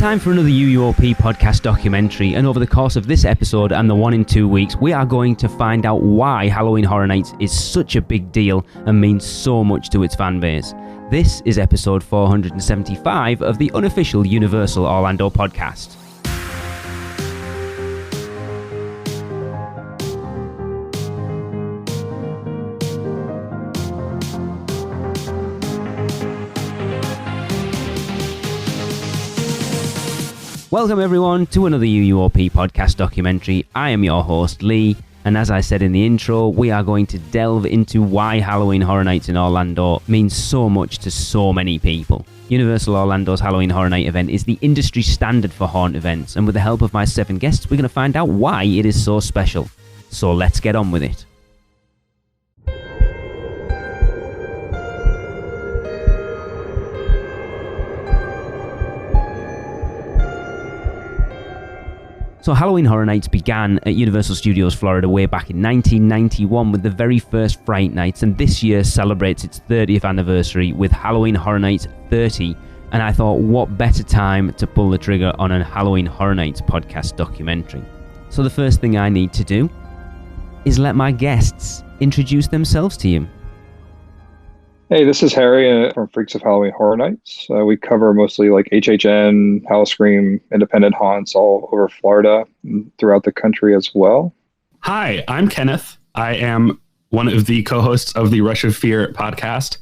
time for another UUOP podcast documentary, and over the course of this episode and the one in 2 weeks, we are going to find out why Halloween Horror Nights is such a big deal and means so much to its fan base. This is episode 475 of the unofficial Universal Orlando podcast. Welcome everyone to another UUOP podcast documentary. I am your host Lee, and as I said in the intro, we are going to delve into why Halloween Horror Nights in Orlando means so much to so many people. Universal Orlando's Halloween Horror Night event is the industry standard for haunt events, and with the help of my 7 guests, we're going to find out why it is so special. So let's get on with it. So Halloween Horror Nights began at Universal Studios Florida way back in 1991 with the very first Fright Nights, and this year celebrates its 30th anniversary with Halloween Horror Nights 30. And I thought, what better time to pull the trigger on a Halloween Horror Nights podcast documentary. So the first thing I need to do is let my guests introduce themselves to you. Hey, this is Harry from Freaks of Halloween Horror Nights. We cover mostly like HHN, Howl-O-Scream, independent haunts all over Florida and throughout the country as well. Hi, I'm Kenneth. I am one of the co-hosts of the Rush of Fear podcast.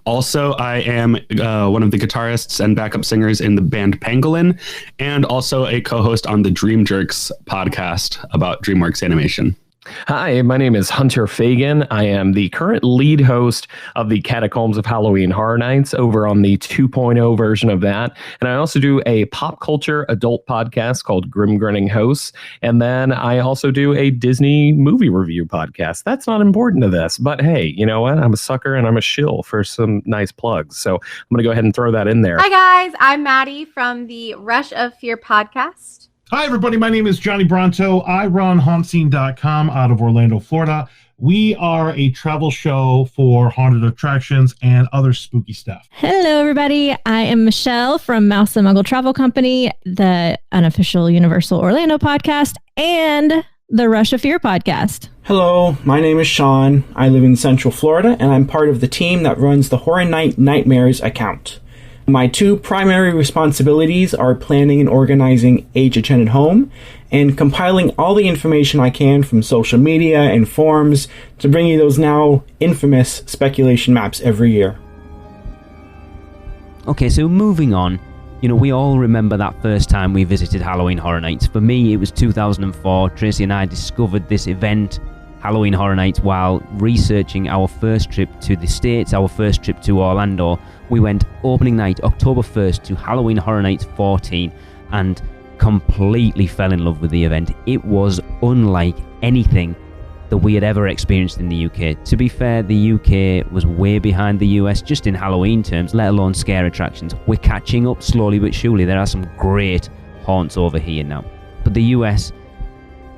Also, I am one of the guitarists and backup singers in the band Pangolin, and also a co-host on the Dream Jerks podcast about DreamWorks animation. Hi, my name is Hunter Fagan. I am the current lead host of the Catacombs of Halloween Horror Nights over on the 2.0 version of that. And I also do a pop culture adult podcast called Grim Grinning Hosts. And then I also do a Disney movie review podcast. That's not important to this, but hey, you know what? I'm a sucker and I'm a shill for some nice plugs. So I'm going to go ahead and throw that in there. Hi guys, I'm Maddie from the Rush of Fear podcast. Hi, everybody. My name is Johnny Bronto. I run HauntScene.com out of Orlando, Florida. We are a travel show for haunted attractions and other spooky stuff. Hello, everybody. I am Michelle from Mouse Muggle Travel Company, the unofficial Universal Orlando podcast, and the Rush of Fear podcast. Hello, my name is Sean. I live in Central Florida, and I'm part of the team that runs the Horror Night Nightmares account. My 2 primary responsibilities are planning and organizing HHN at home and compiling all the information I can from social media and forums to bring you those now infamous speculation maps every year. Okay, so moving on, we all remember that first time we visited Halloween Horror Nights. For me, it was 2004. Tracy and I discovered this event, Halloween Horror Nights, while researching our first trip to the States, our first trip to Orlando. We went opening night, October 1st, to Halloween Horror Nights 14 and completely fell in love with the event. It was unlike anything that we had ever experienced in the UK. To be fair, the UK was way behind the US just in Halloween terms, let alone scare attractions. We're catching up slowly but surely. There are some great haunts over here now. But the US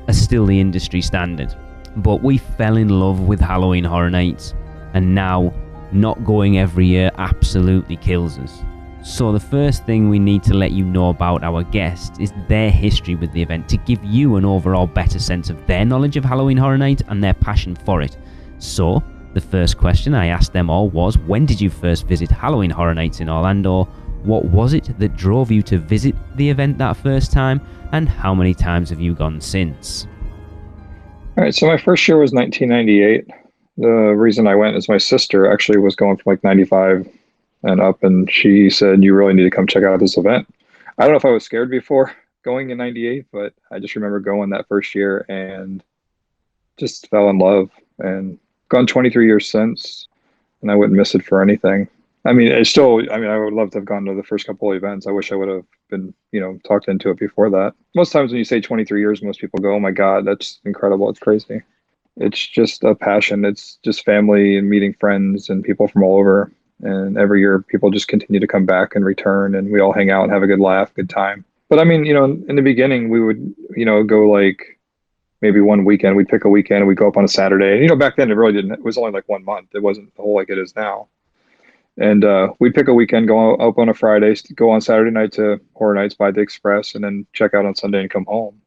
are still the industry standard. But we fell in love with Halloween Horror Nights, and now not going every year absolutely kills us. So the first thing we need to let you know about our guests is their history with the event to give you an overall better sense of their knowledge of Halloween Horror Nights and their passion for it. So the first question I asked them all was, when did you first visit Halloween Horror Nights in Orlando? What was it that drove you to visit the event that first time? And how many times have you gone since? All right, so my first year was 1998. The reason I went is my sister actually was going from like 95 and up, and she said, you really need to come check out this event. I don't know if I was scared before going in 98, but I just remember going that first year and just fell in love, and gone 23 years since, and I wouldn't miss it for anything. I mean, I would love to have gone to the first couple of events. I wish I would have been, talked into it before that. Most times when you say 23 years, most people go, oh my God, that's incredible. It's crazy. It's just a passion. It's just family and meeting friends and people from all over. And every year people just continue to come back and return, and we all hang out and have a good laugh, good time. But I mean, in the beginning we would, go like maybe one weekend, we'd pick a weekend and we'd go up on a Saturday. And, back then it really didn't, it was only like 1 month. It wasn't the whole like it is now. And we pick a weekend, go up on a Friday, go on Saturday night to Horror Nights by the Express, and then check out on Sunday and come home.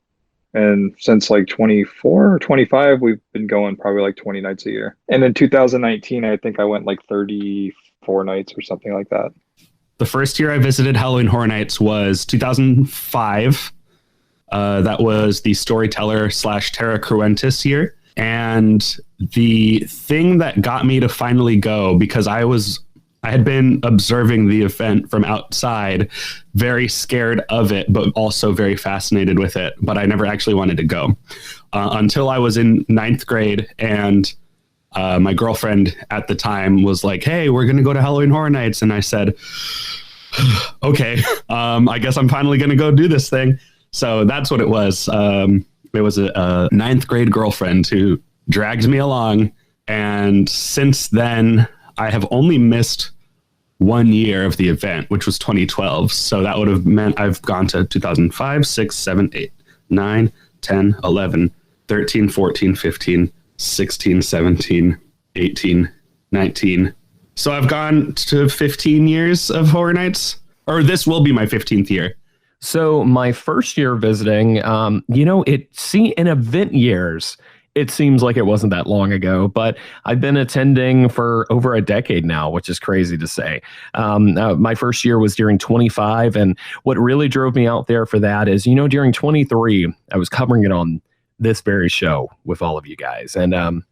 And since like 24 or 25, we've been going probably like 20 nights a year. And in 2019, I think I went like 34 nights or something like that. The first year I visited Halloween Horror Nights was 2005. That was the Storyteller / Terra Cruentis year. And the thing that got me to finally go, because I had been observing the event from outside, very scared of it, but also very fascinated with it. But I never actually wanted to go until I was in 9th grade. And my girlfriend at the time was like, hey, we're going to go to Halloween Horror Nights. And I said, okay, I guess I'm finally going to go do this thing. So that's what it was. It was a 9th grade girlfriend who dragged me along. And since then, I have only missed 1 year of the event, which was 2012. So that would have meant I've gone to 2005, 6, 7, 8, 9, 10, 11, 13, 14, 15, 16, 17, 18, 19. So I've gone to 15 years of Horror Nights, or this will be my 15th year. So my first year visiting, in event years, it seems like it wasn't that long ago, but I've been attending for over a decade now, which is crazy to say. My first year was during 25, and what really drove me out there for that is, during 23, I was covering it on this very show with all of you guys, and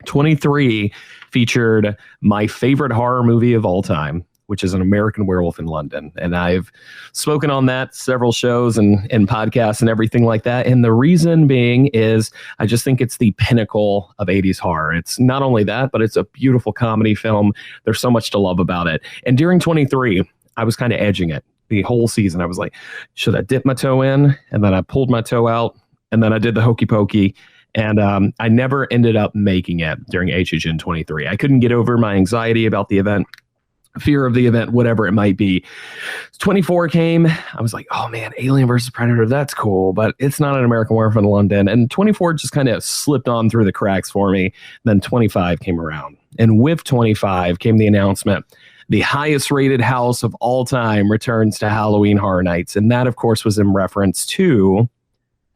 23 featured my favorite horror movie of all time, which is An American Werewolf in London. And I've spoken on that several shows and podcasts and everything like that. And the reason being is I just think it's the pinnacle of 80s horror. It's not only that, but it's a beautiful comedy film. There's so much to love about it. And during 23, I was kind of edging it the whole season. I was like, should I dip my toe in? And then I pulled my toe out, and then I did the hokey pokey. And I never ended up making it during HHN 23. I couldn't get over my anxiety about the event, fear of the event, whatever it might be. 24 came. I was like, oh man, Alien versus Predator, that's cool, but it's not An American Werewolf in London. And 24 just kind of slipped on through the cracks for me. Then 25 came around. And with 25 came the announcement, the highest rated house of all time returns to Halloween Horror Nights. And that, of course, was in reference to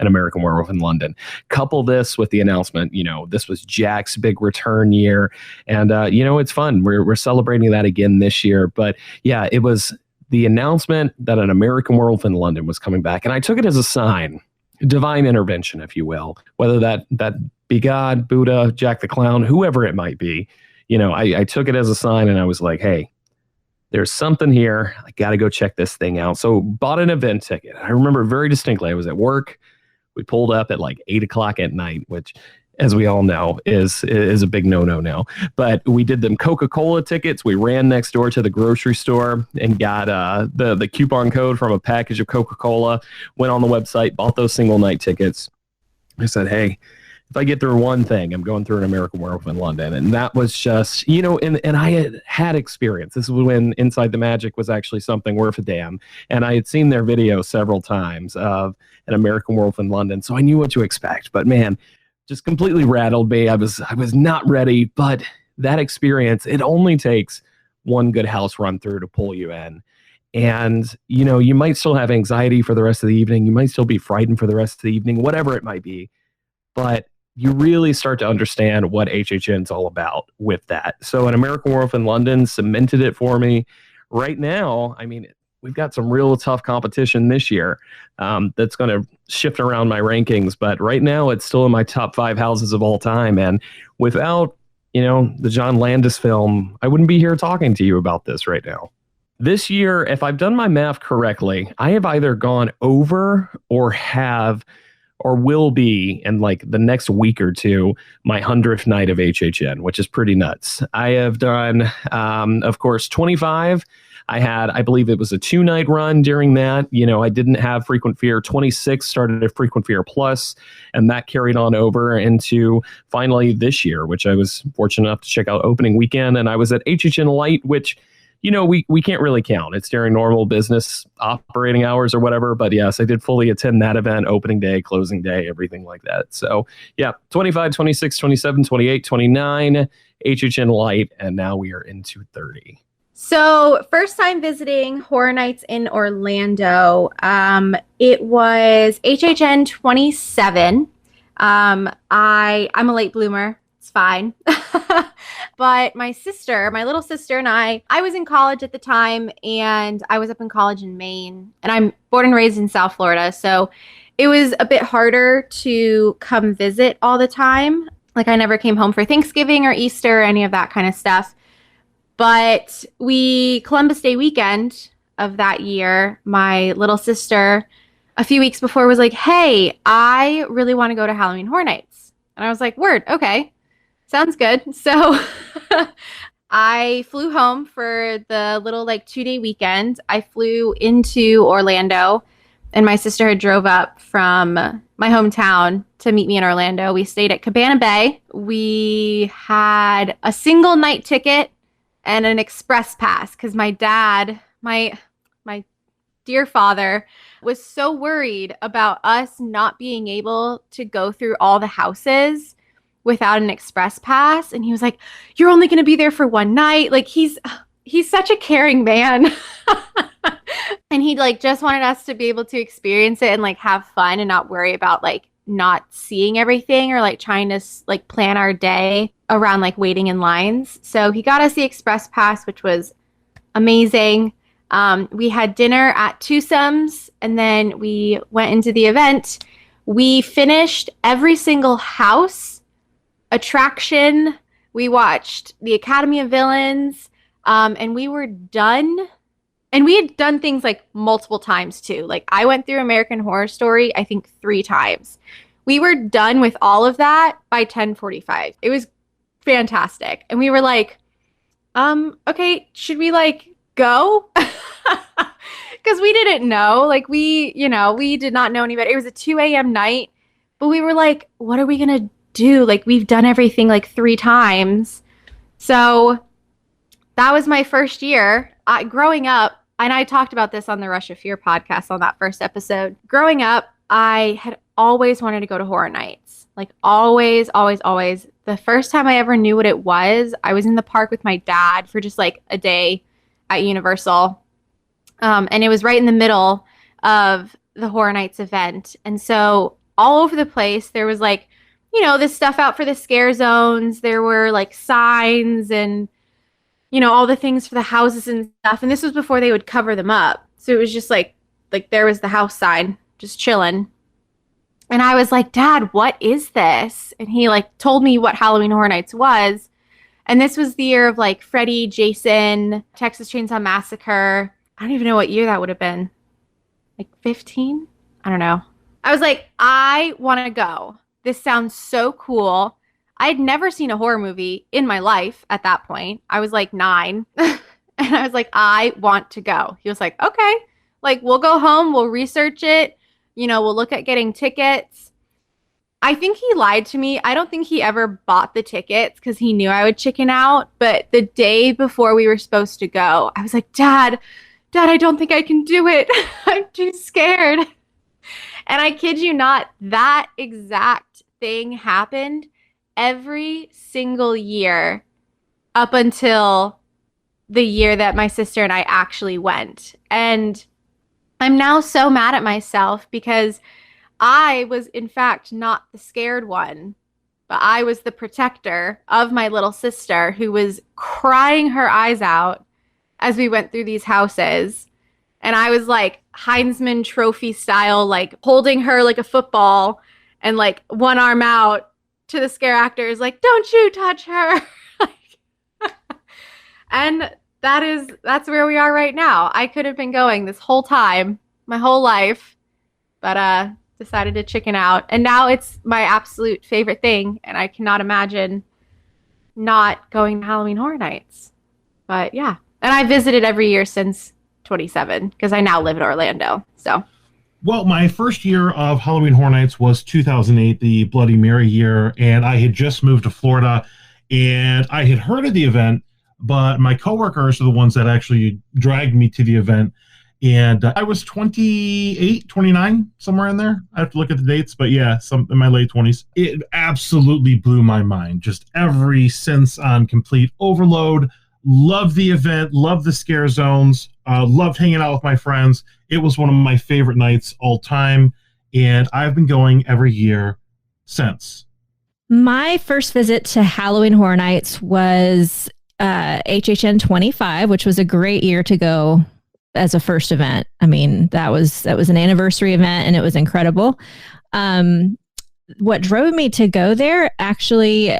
An American Werewolf in London. Couple this with the announcement, this was Jack's big return year. And, it's fun. We're celebrating that again this year. But yeah, it was the announcement that An American Werewolf in London was coming back. And I took it as a sign, divine intervention, if you will, whether that be God, Buddha, Jack the Clown, whoever it might be. I took it as a sign, and I was like, hey, there's something here. I got to go check this thing out. So bought an event ticket. I remember very distinctly. I was at work. We pulled up at like 8:00 at night, which, as we all know, is a big no-no now. But we did them Coca-Cola tickets. We ran next door to the grocery store and got the coupon code from a package of Coca-Cola, went on the website, bought those single night tickets. I said, hey, if I get through one thing, I'm going through An American Werewolf in London. And that was just, and I had experience. This was when Inside the Magic was actually something worth a damn. And I had seen their video several times of An American Werewolf in London. So I knew what to expect. But man, just completely rattled me. I was not ready. But that experience, it only takes one good house run through to pull you in. And, you might still have anxiety for the rest of the evening. You might still be frightened for the rest of the evening, whatever it might be. But you really start to understand what HHN's all about with that. So An American Werewolf in London cemented it for me. Right now, we've got some real tough competition this year that's going to shift around my rankings. But right now, it's still in my top 5 houses of all time. And without, the John Landis film, I wouldn't be here talking to you about this right now. This year, if I've done my math correctly, I have either gone over or will be in like the next week or two, my 100th night of HHN, which is pretty nuts. I have done, of course, 25. I believe it was a 2-night run during that. I didn't have Frequent Fear. 26 started at Frequent Fear Plus, and that carried on over into finally this year, which I was fortunate enough to check out opening weekend. And I was at HHN Light, which we can't really count. It's during normal business operating hours or whatever. But yes, I did fully attend that event, opening day, closing day, everything like that. So yeah, 25, 26, 27, 28, 29, HHN Light, and now we are into 30. So, first time visiting Horror Nights in Orlando. It was HHN 27. I'm a late bloomer. It's fine. But my little sister and I was in college at the time, and I was up in college in Maine, and I'm born and raised in South Florida. So it was a bit harder to come visit all the time. Like, I never came home for Thanksgiving or Easter or any of that kind of stuff. But Columbus Day weekend of that year, my little sister, a few weeks before, was like, hey, I really want to go to Halloween Horror Nights. And I was like, word, okay, sounds good. So I flew home for the little 2-day weekend. I flew into Orlando, and my sister had drove up from my hometown to meet me in Orlando. We stayed at Cabana Bay. We had a single night ticket and an express pass because my dad, my dear father, was so worried about us not being able to go through all the houses without an express pass. And he was like, you're only going to be there for one night. Like, he's such a caring man. And he just wanted us to be able to experience it and have fun and not worry about not seeing everything or trying to plan our day around waiting in lines. So he got us the express pass, which was amazing. We had dinner at Twosomes, and then we went into the event. We finished every single house, attraction. We watched the Academy of Villains, and we were done. And we had done things multiple times too. I went through American Horror Story, I think 3 times. We were done with all of that by 10:45. It was fantastic. And we were like, okay, should we go? Because we didn't know. We did not know any better. It was a 2 a.m. night, but we were like, what are we going to do? We've done everything 3 times. So that was my first year. Growing up, and I talked about this on the Rush of Fear podcast on that first episode. Growing up, I had always wanted to go to Horror Nights. Always, always, always. The first time I ever knew what it was, I was in the park with my dad for just a day at Universal. And it was right in the middle of the Horror Nights event. And so all over the place, there was this stuff out for the scare zones. There were signs and all the things for the houses and stuff. And this was before they would cover them up. So it was just there was the house sign just chilling. And I was like, Dad, what is this? And he told me what Halloween Horror Nights was. And this was the year of Freddy, Jason, Texas Chainsaw Massacre. I don't even know what year that would have been. 15? I don't know. I was like, I want to go. This sounds so cool. I had never seen a horror movie in my life at that point. I was 9. And I was like, I want to go. He was like, okay. We'll go home. We'll research it. We'll look at getting tickets. I think he lied to me. I don't think he ever bought the tickets because he knew I would chicken out. But the day before we were supposed to go, I was like, Dad, I don't think I can do it. I'm too scared. And I kid you not, that exact thing happened every single year up until the year that my sister and I actually went. And I'm now so mad at myself because I was, in fact, not the scared one, but I was the protector of my little sister who was crying her eyes out as we went through these houses. And I was Heisman Trophy style, holding her like a football and one arm out to the scare actors, don't you touch her. And that's where we are right now. I could have been going this whole time, my whole life, but decided to chicken out. And now it's my absolute favorite thing. And I cannot imagine not going to Halloween Horror Nights. But yeah. And I visited every year since 27 because I now live in Orlando. So. Well, my first year of Halloween Horror Nights was 2008, the Bloody Mary year, and I had just moved to Florida, and I had heard of the event, but my coworkers are the ones that actually dragged me to the event, and I was 28, 29, somewhere in there. I have to look at the dates, but yeah, in my late 20s. It absolutely blew my mind. Just every sense on complete overload. Loved the event, loved the scare zones, loved hanging out with my friends. It was one of my favorite nights all time, and I've been going every year since. My first visit to Halloween Horror Nights was HHN 25, which was a great year to go as a first event. I mean, that was an anniversary event, and it was incredible. What drove me to go there, actually,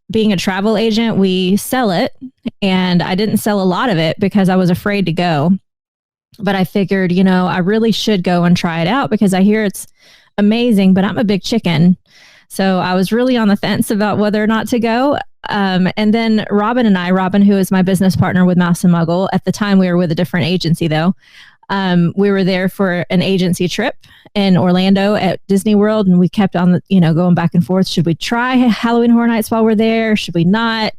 being a travel agent, we sell it, and I didn't sell a lot of it because I was afraid to go. But I figured, I really should go and try it out because I hear it's amazing, but I'm a big chicken. So I was really on the fence about whether or not to go. And then Robin, who is my business partner with Mouse Muggle, at the time we were with a different agency though. We were there for an agency trip in Orlando at Disney World, and we kept on, going back and forth. Should we try Halloween Horror Nights while we're there? Should we not?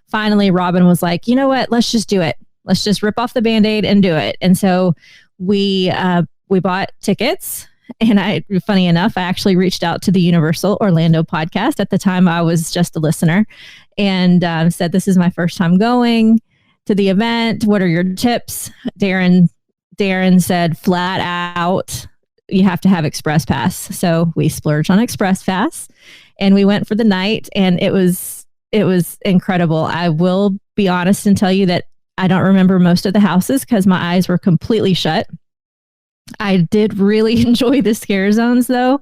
Finally, Robin was like, you know what? Let's just do it. Let's just rip off the Band-Aid and do it. And so we bought tickets. And funny enough, I actually reached out to the Universal Orlando podcast. At the time, I was just a listener, and said, this is my first time going to the event. What are your tips? Darren said flat out, you have to have Express Pass. So we splurged on Express Pass, and we went for the night, and it was incredible. I will be honest and tell you that I don't remember most of the houses because my eyes were completely shut. I did really enjoy the scare zones though.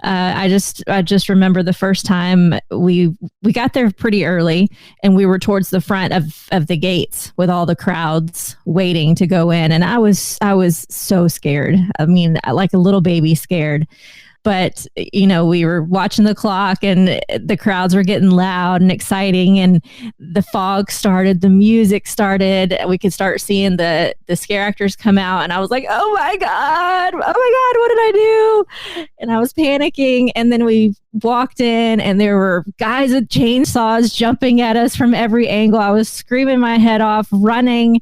I just remember the first time we got there pretty early, and we were towards the front of the gates with all the crowds waiting to go in. And I was so scared. I mean, like a little baby scared. But, we were watching the clock, and the crowds were getting loud and exciting, and the fog started, the music started. We could start seeing the scare actors come out, and I was like, oh my God, what did I do? And I was panicking. And then we walked in, and there were guys with chainsaws jumping at us from every angle. I was screaming my head off, running.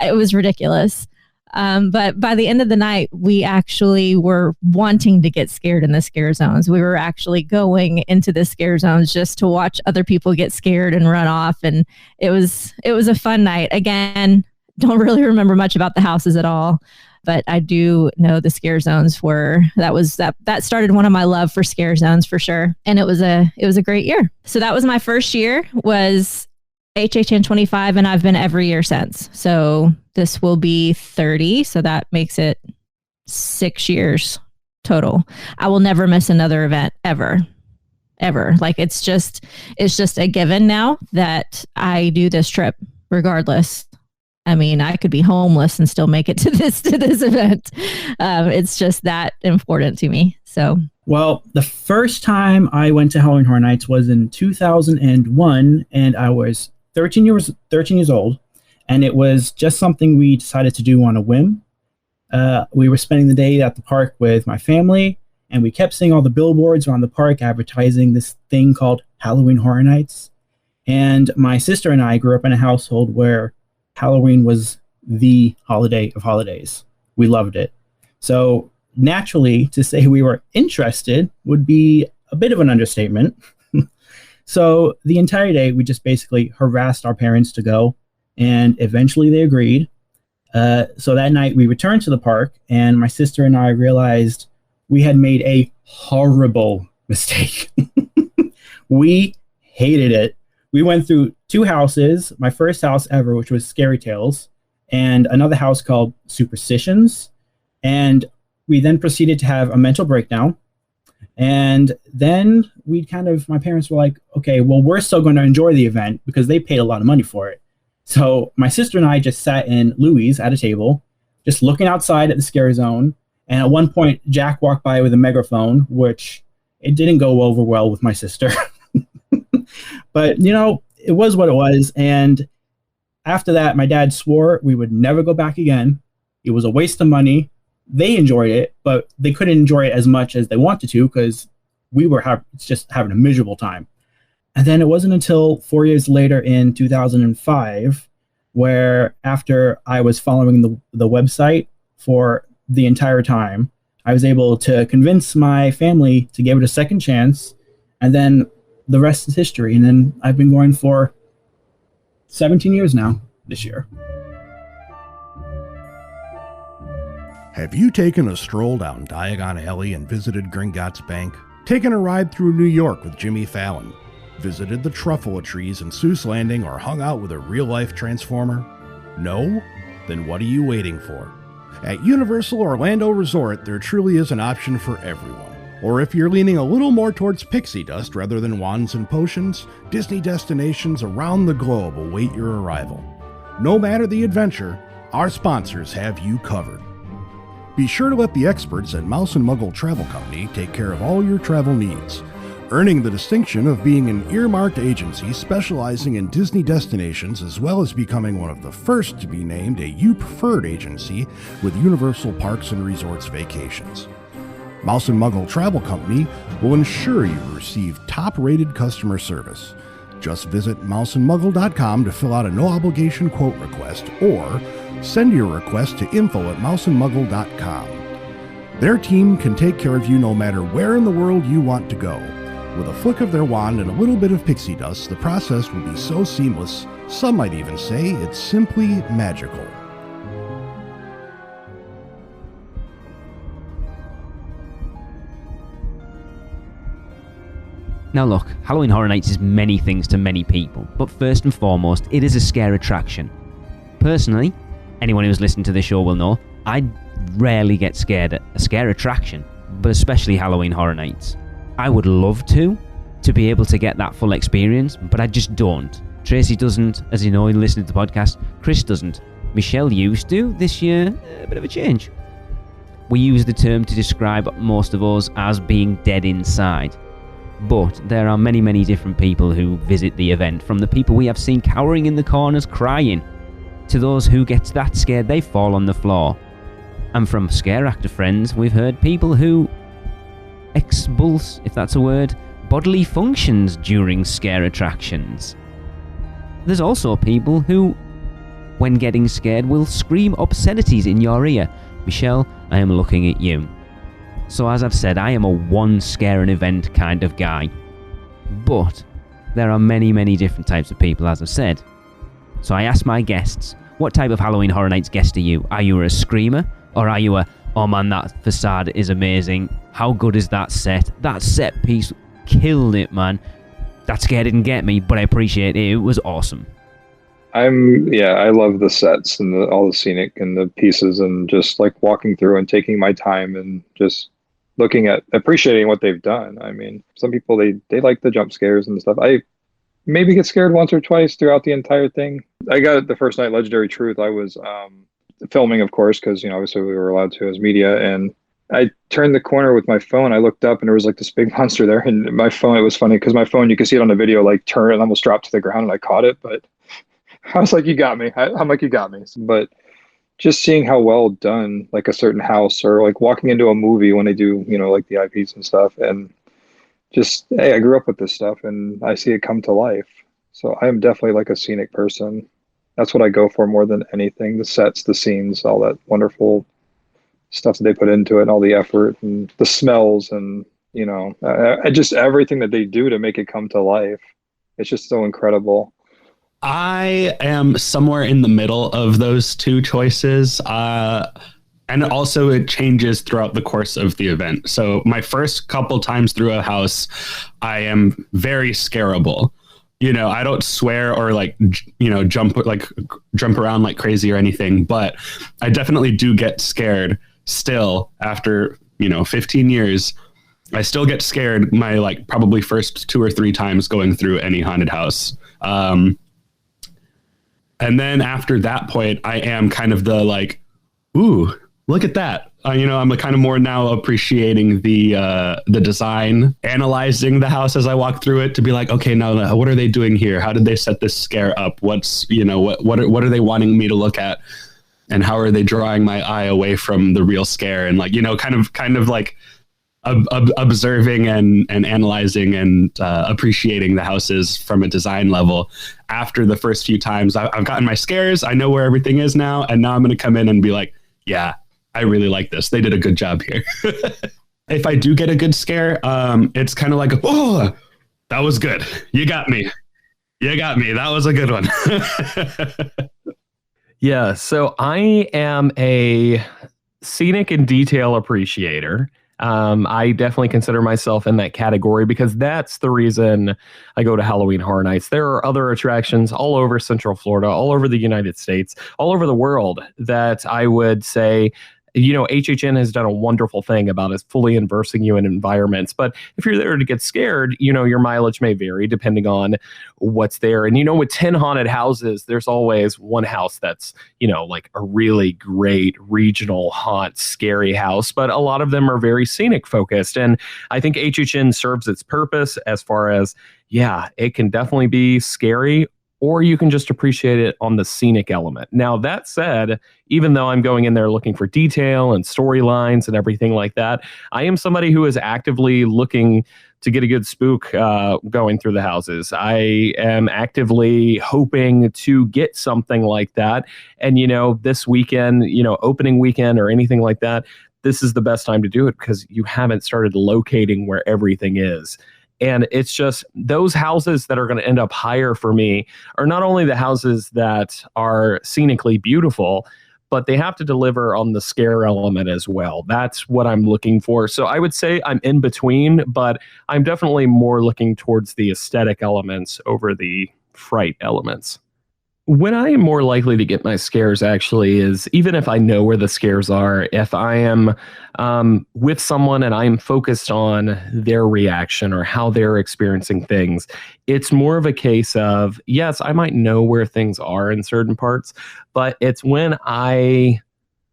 It was ridiculous. But by the end of the night, we actually were wanting to get scared in the scare zones. We were actually going into the scare zones just to watch other people get scared and run off. And it was a fun night. Again, don't really remember much about the houses at all, but I do know the scare zones that started one of my love for scare zones for sure. And it was a great year. So that was my first year, was HHN 25, and I've been every year since. So this will be 30. So that makes it 6 years total. I will never miss another event ever. Like it's just a given now that I do this trip regardless. I mean, I could be homeless and still make it to this event. It's just that important to me. So, well, the first time I went to Halloween Horror Nights was in 2001, and I was 13 years old, and it was just something we decided to do on a whim. We were spending the day at the park with my family, and we kept seeing all the billboards around the park advertising this thing called Halloween Horror Nights. And my sister and I grew up in a household where Halloween was the holiday of holidays. We loved it. So naturally, to say we were interested would be a bit of an understatement. So the entire day, we just basically harassed our parents to go, and eventually they agreed. So that night, we returned to the park, and my sister and I realized we had made a horrible mistake. We hated it. We went through 2 houses, my first house ever, which was Scary Tales, and another house called Superstitions. And we then proceeded to have a mental breakdown. And then my parents were like, okay, well, we're still going to enjoy the event because they paid a lot of money for it. So my sister and I just sat in Louis at a table, just looking outside at the scare zone. And at one point, Jack walked by with a megaphone, which it didn't go over well with my sister. But, it was what it was. And after that, my dad swore we would never go back again. It was a waste of money. They enjoyed it, but they couldn't enjoy it as much as they wanted to because we were just having a miserable time. And then it wasn't until 4 years later in 2005 where, after I was following the website for the entire time, I was able to convince my family to give it a second chance. And then the rest is history. And then I've been going for 17 years now this year. Have you taken a stroll down Diagon Alley and visited Gringotts Bank? Taken a ride through New York with Jimmy Fallon? Visited the Truffula trees in Seuss Landing or hung out with a real-life Transformer? No? Then what are you waiting for? At Universal Orlando Resort, there truly is an option for everyone. Or if you're leaning a little more towards pixie dust rather than wands and potions, Disney destinations around the globe await your arrival. No matter the adventure, our sponsors have you covered. Be sure to let the experts at Mouse Muggle Travel Company take care of all your travel needs, earning the distinction of being an earmarked agency specializing in Disney destinations, as well as becoming one of the first to be named a You Preferred agency with Universal Parks and Resorts Vacations. Mouse Muggle Travel Company will ensure you receive top-rated customer service. Just visit mouseandmuggle.com to fill out a no-obligation quote request, or send your request to info@mouseandmuggle.com. Their team can take care of you no matter where in the world you want to go. With a flick of their wand and a little bit of pixie dust, the process will be so seamless, some might even say it's simply magical. Now look, Halloween Horror Nights is many things to many people, but first and foremost, it is a scare attraction. Personally, anyone who's listened to the show will know, I rarely get scared at a scare attraction, but especially Halloween Horror Nights. I would love to be able to get that full experience, but I just don't. Tracy doesn't, as you know, you listen to the podcast. Chris doesn't. Michelle used to. This year, a bit of a change. We use the term to describe most of us as being dead inside. But there are many, many different people who visit the event, from the people we have seen cowering in the corners crying, to those who get that scared they fall on the floor. And from scare actor friends, we've heard people who expulse, if that's a word, bodily functions during scare attractions. There's also people who, when getting scared, will scream obscenities in your ear. Michelle, I am looking at you. So as I've said, I am a one scare an event kind of guy. But there are many, many different types of people, as I've said. So I asked my guests, what type of Halloween Horror Nights guest are you? Are you a screamer? Or are you a, oh man, that facade is amazing. How good is that set? That set piece killed it, man. That scare didn't get me, but I appreciate it. It was awesome. I love the sets and all the scenic and the pieces, and just like walking through and taking my time and just looking at, appreciating what they've done. I mean, some people, they like the jump scares and stuff. I maybe get scared once or twice throughout the entire thing. I got it the first night, Legendary Truth. I was filming, of course, because, obviously we were allowed to as media, and I turned the corner with my phone. I looked up and there was like this big monster there, and my phone, it was funny because my phone, you could see it on the video, like turn and almost drop to the ground, and I caught it, but I was like, you got me. I'm like, you got me. But just seeing how well done, like a certain house, or like walking into a movie when they do, like the IPs and stuff, and just, hey, I grew up with this stuff and I see it come to life. So I am definitely like a scenic person. That's what I go for more than anything. The sets, the scenes, all that wonderful stuff that they put into it, and all the effort and the smells, and, just everything that they do to make it come to life. It's just so incredible. I am somewhere in the middle of those two choices. And also it changes throughout the course of the event. So my first couple times through a house, I am very scarable. I don't swear or jump around like crazy or anything, but I definitely do get scared still after, 15 years. I still get scared my probably first 2 or 3 times going through any haunted house. And then after that point, I am kind of the ooh, look at that. I'm kind of more now appreciating the design, analyzing the house as I walk through it to be like, okay, now what are they doing here? How did they set this scare up? What's, what are they wanting me to look at? And how are they drawing my eye away from the real scare? And kind of observing and analyzing and appreciating the houses from a design level. After the first few times, I've gotten my scares. I know where everything is now. And now I'm going to come in and be like, yeah, I really like this. They did a good job here. If I do get a good scare, it's kind of like, oh, that was good. You got me. You got me. That was a good one. Yeah, so I am a scenic and detail appreciator. I definitely consider myself in that category because that's the reason I go to Halloween Horror Nights. There are other attractions all over Central Florida, all over the United States, all over the world that I would say, HHN has done a wonderful thing about it, fully immersing you in environments. But if you're there to get scared, your mileage may vary depending on what's there. And, with 10 haunted houses, there's always one house that's, like a really great regional haunt, scary house. But a lot of them are very scenic focused. And I think HHN serves its purpose as far as, it can definitely be scary, or you can just appreciate it on the scenic element. Now, that said, even though I'm going in there looking for detail and storylines and everything like that, I am somebody who is actively looking to get a good spook going through the houses. I am actively hoping to get something like that. And, this weekend, opening weekend or anything like that, this is the best time to do it because you haven't started locating where everything is. And it's just those houses that are going to end up higher for me are not only the houses that are scenically beautiful, but they have to deliver on the scare element as well. That's what I'm looking for. So I would say I'm in between, but I'm definitely more looking towards the aesthetic elements over the fright elements. When I am more likely to get my scares actually is even if I know where the scares are, if I am with someone and I'm focused on their reaction or how they're experiencing things, it's more of a case of, yes, I might know where things are in certain parts, but it's when I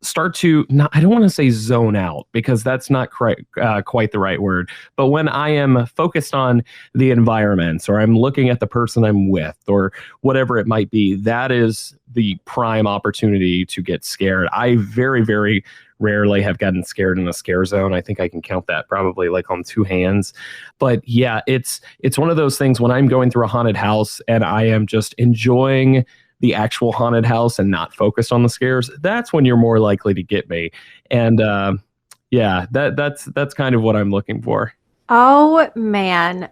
start to, I don't want to say zone out because that's not quite the right word, but when I am focused on the environments or I'm looking at the person I'm with or whatever it might be, that is the prime opportunity to get scared. I very, very rarely have gotten scared in a scare zone. I think I can count that probably like on two hands. But yeah, it's one of those things when I'm going through a haunted house and I am just enjoying the actual haunted house and not focused on the scares, that's when you're more likely to get me. And that's kind of what I'm looking for. Oh man.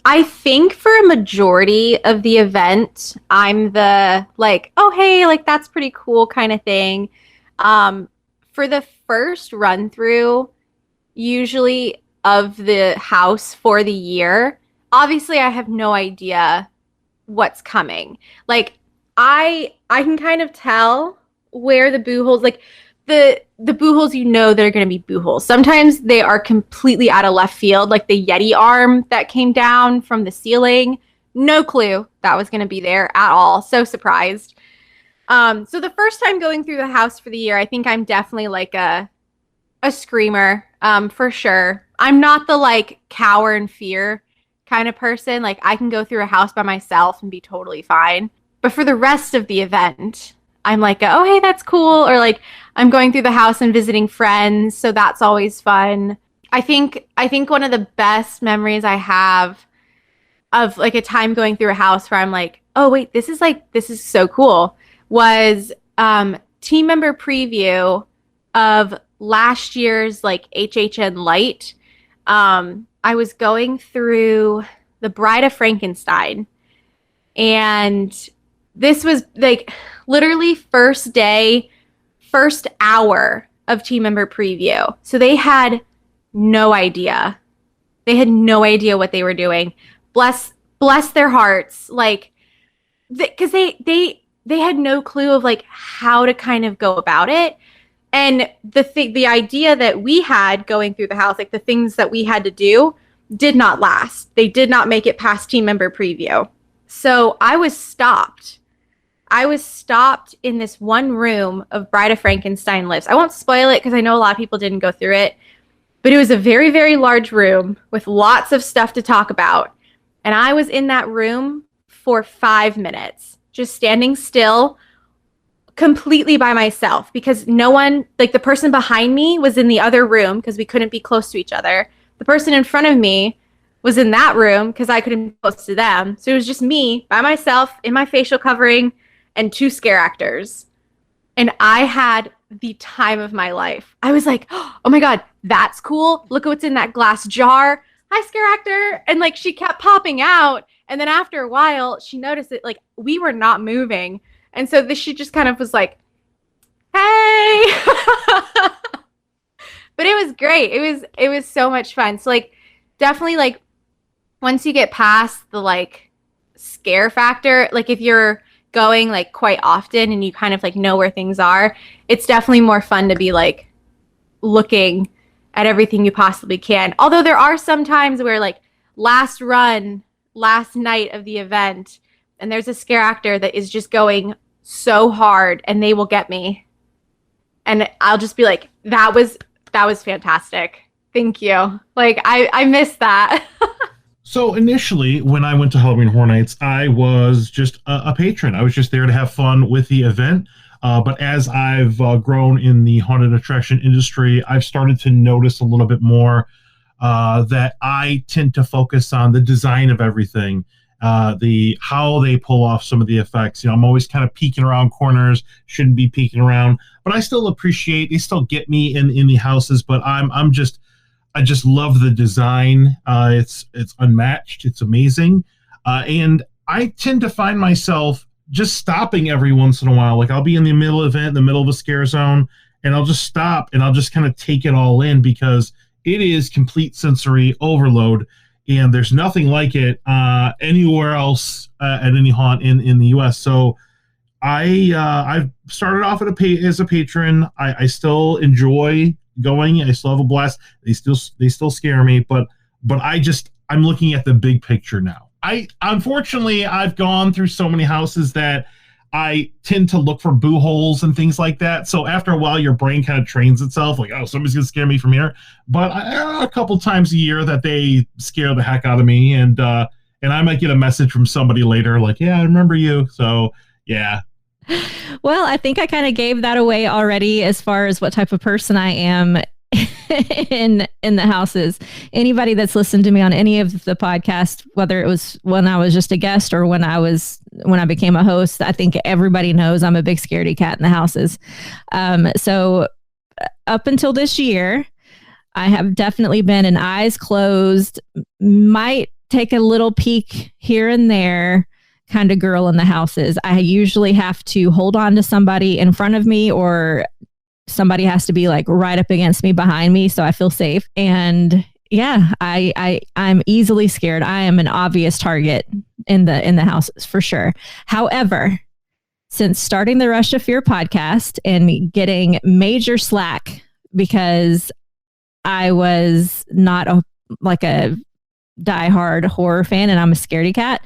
I think for a majority of the event, I'm the like, oh hey, like that's pretty cool kind of thing. For the first run through, usually of the house for the year, obviously I have no idea what's coming. Like I can kind of tell where the boo holes, like the boo holes, that are going to be boo holes. Sometimes they are completely out of left field, like the Yeti arm that came down from the ceiling. No clue that was going to be there at all. So surprised. So the first time going through the house for the year, I think I'm definitely like a screamer, for sure. I'm not the like cower in fear kind of person. Like I can go through a house by myself and be totally fine. But for the rest of the event, I'm like, oh, hey, that's cool. Or like I'm going through the house and visiting friends. So that's always fun. I think one of the best memories I have of like a time going through a house where I'm like, oh, wait, this is so cool was team member preview of last year's like HHN Light. I was going through The Bride of Frankenstein, and this was like literally first day, first hour of team member preview. So they had no idea. They had no idea what they were doing. Bless their hearts. Like, because they had no clue of like how to kind of go about it. And the idea that we had going through the house, like the things that we had to do, did not last. They did not make it past team member preview. So I was stopped. In this one room of Bride of Frankenstein Lives. I won't spoil it because I know a lot of people didn't go through it. But it was a very, very large room with lots of stuff to talk about. And I was in that room for 5 minutes, just standing still, completely by myself, because no one, like the person behind me was in the other room because we couldn't be close to each other. The person in front of me was in that room because I couldn't be close to them. So it was just me by myself in my facial covering and 2 scare actors. And I had the time of my life. I was like, oh my God, that's cool. Look at what's in that glass jar. hi, scare actor. And like, she kept popping out. And then after a while, she noticed it, like, we were not moving. And so she just kind of was like, hey. But it was great. It was so much fun. So like, definitely like, once you get past the like scare factor, like if you're going like quite often and you kind of like know where things are, it's definitely more fun to be like looking at everything you possibly can. Although there are some times where like last night of the event, and there's a scare actor that is just going so hard and they will get me. And I'll just be like, that was fantastic. Thank you. Like I miss that. So initially, when I went to Halloween Horror Nights, I was just a patron. I was just there to have fun with the event. But as I've grown in the haunted attraction industry, I've started to notice a little bit more that I tend to focus on the design of everything, how they pull off some of the effects. I'm always kind of peeking around corners, shouldn't be peeking around, but I still appreciate. They still get me in the houses, but I just love the design. It's unmatched. It's amazing. And I tend to find myself just stopping every once in a while. Like I'll be in the middle of an event, in the middle of a scare zone, and I'll just stop and I'll just kind of take it all in because it is complete sensory overload. And there's nothing like it anywhere else at any haunt in the U.S. So I've started off as a patron. I still enjoy going. I still have a blast. They still scare me, but I'm looking at the big picture now. Unfortunately I've gone through so many houses that I tend to look for boo holes and things like that. So after a while, your brain kind of trains itself like, oh, somebody's gonna scare me from here. But a couple times a year that they scare the heck out of me, and I might get a message from somebody later like, yeah, I remember you. So yeah. Well, I think I kind of gave that away already as far as what type of person I am in the houses. Anybody that's listened to me on any of the podcast, whether it was when I was just a guest or when I became a host, I think everybody knows I'm a big scaredy cat in the houses. So up until this year, I have definitely been an eyes closed, might take a little peek here and there kind of girl in the houses. I usually have to hold on to somebody in front of me, or somebody has to be like right up against me behind me so I feel safe. And yeah, I'm easily scared. I am an obvious target in the houses for sure. However, since starting the Rush of Fear podcast and getting major slack because I was not a diehard horror fan and I'm a scaredy cat,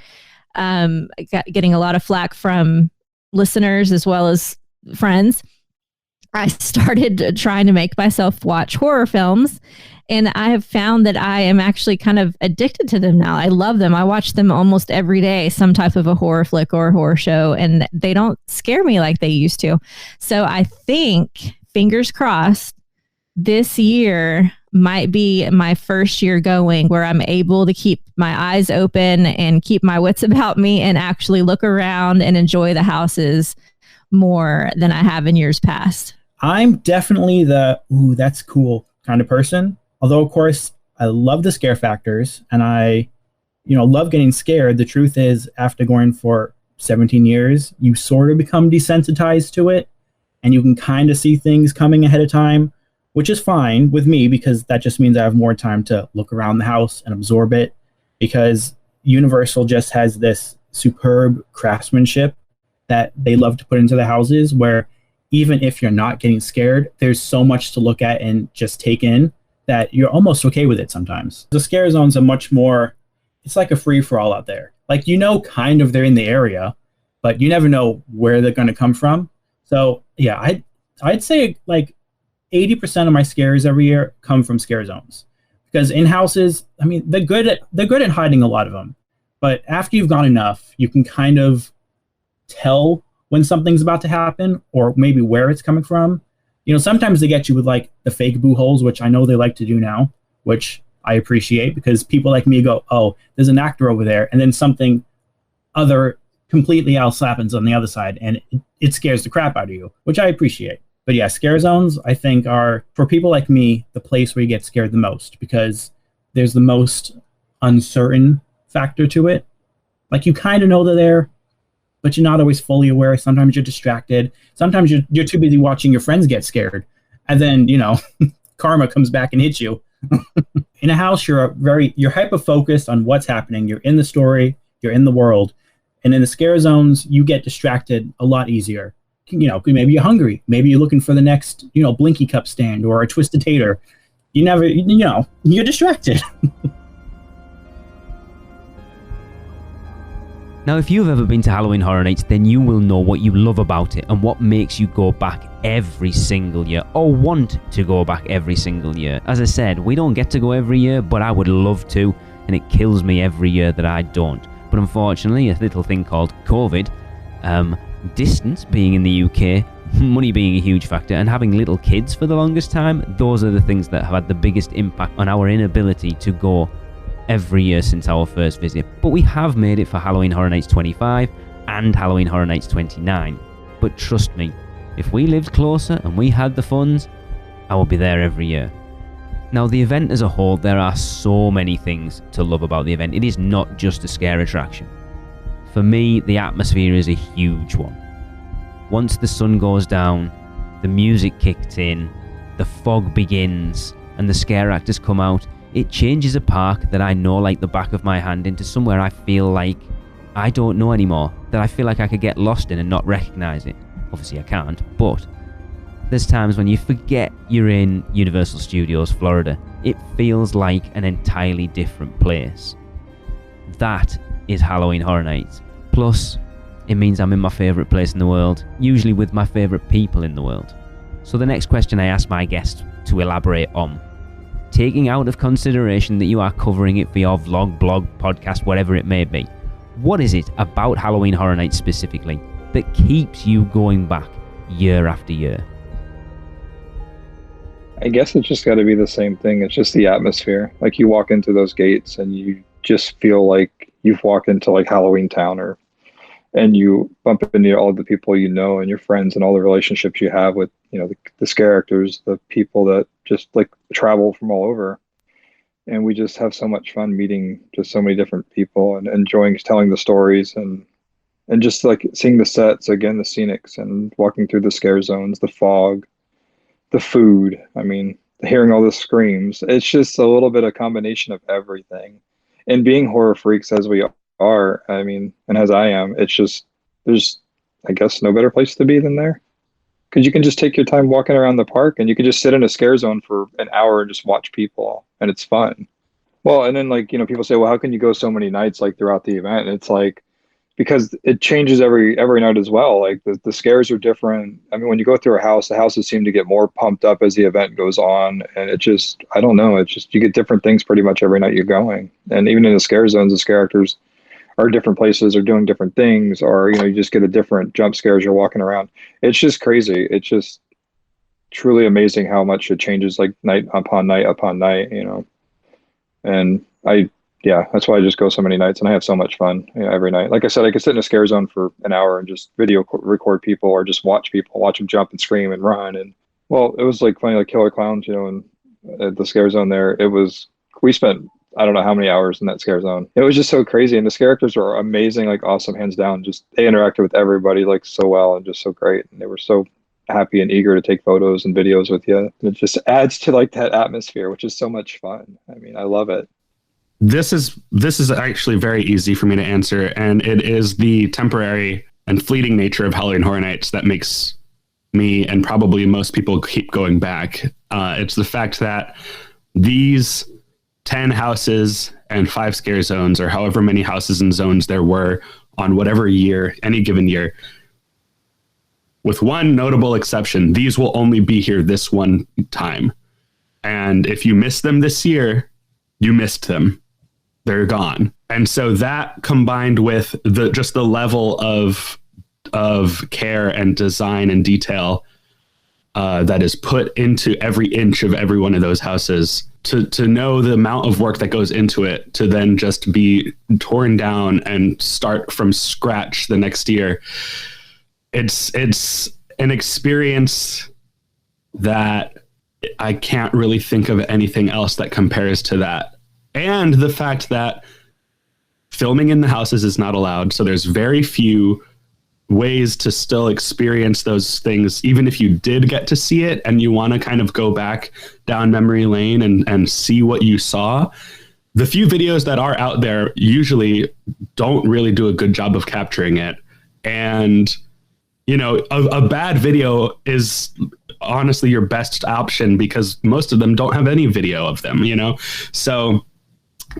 getting a lot of flack from listeners as well as friends, I started trying to make myself watch horror films, and I have found that I am actually kind of addicted to them now. I love them. I watch them almost every day, some type of a horror flick or a horror show, and they don't scare me like they used to. So I think, fingers crossed, this year might be my first year going where I'm able to keep my eyes open and keep my wits about me and actually look around and enjoy the houses more than I have in years past. I'm definitely the, ooh, that's cool kind of person. Although, of course, I love the scare factors and I, love getting scared. The truth is, after going for 17 years, you sort of become desensitized to it and you can kind of see things coming ahead of time, which is fine with me because that just means I have more time to look around the house and absorb it, because Universal just has this superb craftsmanship that they love to put into the houses where even if you're not getting scared, there's so much to look at and just take in that you're almost okay with it sometimes. The scare zones are much more, it's like a free-for-all out there. Like, kind of they're in the area, but you never know where they're going to come from. So yeah, I'd say like 80% of my scares every year come from scare zones, because in houses, they're good at hiding a lot of them, but after you've gone enough, you can kind of tell when something's about to happen or maybe where it's coming from. Sometimes they get you with like the fake boo holes, which I know they like to do now, which I appreciate because people like me go, oh, there's an actor over there, and then something other completely else happens on the other side and it scares the crap out of you, which I appreciate. But yeah, scare zones, I think, are, for people like me, the place where you get scared the most, because there's the most uncertain factor to it. Like, you kind of know they're there, but you're not always fully aware. Sometimes you're distracted. Sometimes you're too busy watching your friends get scared. And then, karma comes back and hits you. In a house, you're hyper-focused on what's happening. You're in the story. You're in the world. And in the scare zones, you get distracted a lot easier. Maybe you're hungry. Maybe you're looking for the next, Blinky Cup stand or a Twisted Tater. You're distracted. Now, if you've ever been to Halloween Horror Nights, then you will know what you love about it and what makes you go back every single year, or want to go back every single year. As I said, we don't get to go every year, but I would love to, and it kills me every year that I don't. But unfortunately, a little thing called COVID, distance being in the UK, money being a huge factor, and having little kids for the longest time, those are the things that have had the biggest impact on our inability to go every year since our first visit. But we have made it for Halloween Horror Nights 25 and Halloween Horror Nights 29. But trust me, if we lived closer and we had the funds, I would be there every year. Now, the event as a whole, there are so many things to love about the event. It is not just a scare attraction. For me, the atmosphere is a huge one. Once the sun goes down, the music kicks in, the fog begins, and the scare actors come out, it changes a park that I know like the back of my hand into somewhere I feel like I don't know anymore, that I feel like I could get lost in and not recognize it. Obviously I can't, but there's times when you forget you're in Universal Studios Florida. It feels like an entirely different place. That is Halloween Horror Nights. Plus, it means I'm in my favourite place in the world, usually with my favourite people in the world. So the next question I ask my guests to elaborate on, taking out of consideration that you are covering it for your vlog, blog, podcast, whatever it may be, what is it about Halloween Horror Nights specifically that keeps you going back year after year? I guess it's just got to be the same thing. It's just the atmosphere. Like, you walk into those gates and you just feel like you've walked into like Halloween Town, and you bump into all the people you know and your friends and all the relationships you have with, the scare actors, the people that just like travel from all over. And we just have so much fun meeting just so many different people and enjoying telling the stories and just like seeing the sets, again, the scenics, and walking through the scare zones, the fog, the food. I mean, hearing all the screams. It's just a little bit of combination of everything. And being horror freaks as we are, I mean, and as I am, it's just, there's, I guess, no better place to be than there. Because you can just take your time walking around the park, and you can just sit in a scare zone for an hour and just watch people, and it's fun. Well, and then people say, well, how can you go so many nights like throughout the event? And it's like, because it changes every night as well. Like the scares are different. I mean, when you go through a house, the houses seem to get more pumped up as the event goes on. And it just, I don't know. It's just, you get different things pretty much every night you're going. And even in the scare zones, the scare actors are different places or doing different things, or, you just get a different jump scare as you're walking around. It's just crazy. It's just truly amazing how much it changes, like night upon night upon night, and that's why I just go so many nights, and I have so much fun every night. Like I said, I could sit in a scare zone for an hour and just video record people, or just watch people, watch them jump and scream and run. And well, it was like funny, like Killer Clowns, and at the scare zone there, we spent, I don't know how many hours in that scare zone. It was just so crazy. And the characters were amazing, like awesome, hands down. Just they interacted with everybody like so well and just so great. And they were so happy and eager to take photos and videos with you. And it just adds to like that atmosphere, which is so much fun. I mean, I love it. This is actually very easy for me to answer, and it is the temporary and fleeting nature of Halloween Horror Nights that makes me and probably most people keep going back. It's the fact that these 10 houses and 5 scare zones, or however many houses and zones there were on whatever year, any given year, with one notable exception, these will only be here this one time. And if you miss them this year, you missed them. They're gone. And so that, combined with the level of care and design and detail that is put into every inch of every one of those houses, to know the amount of work that goes into it, to then just be torn down and start from scratch the next year. It's an experience that I can't really think of anything else that compares to that. And the fact that filming in the houses is not allowed. So there's very few ways to still experience those things, even if you did get to see it and you want to kind of go back down memory lane and see what you saw. The few videos that are out there usually don't really do a good job of capturing it. And, you know, a bad video is honestly your best option because most of them don't have any video of them, you know? So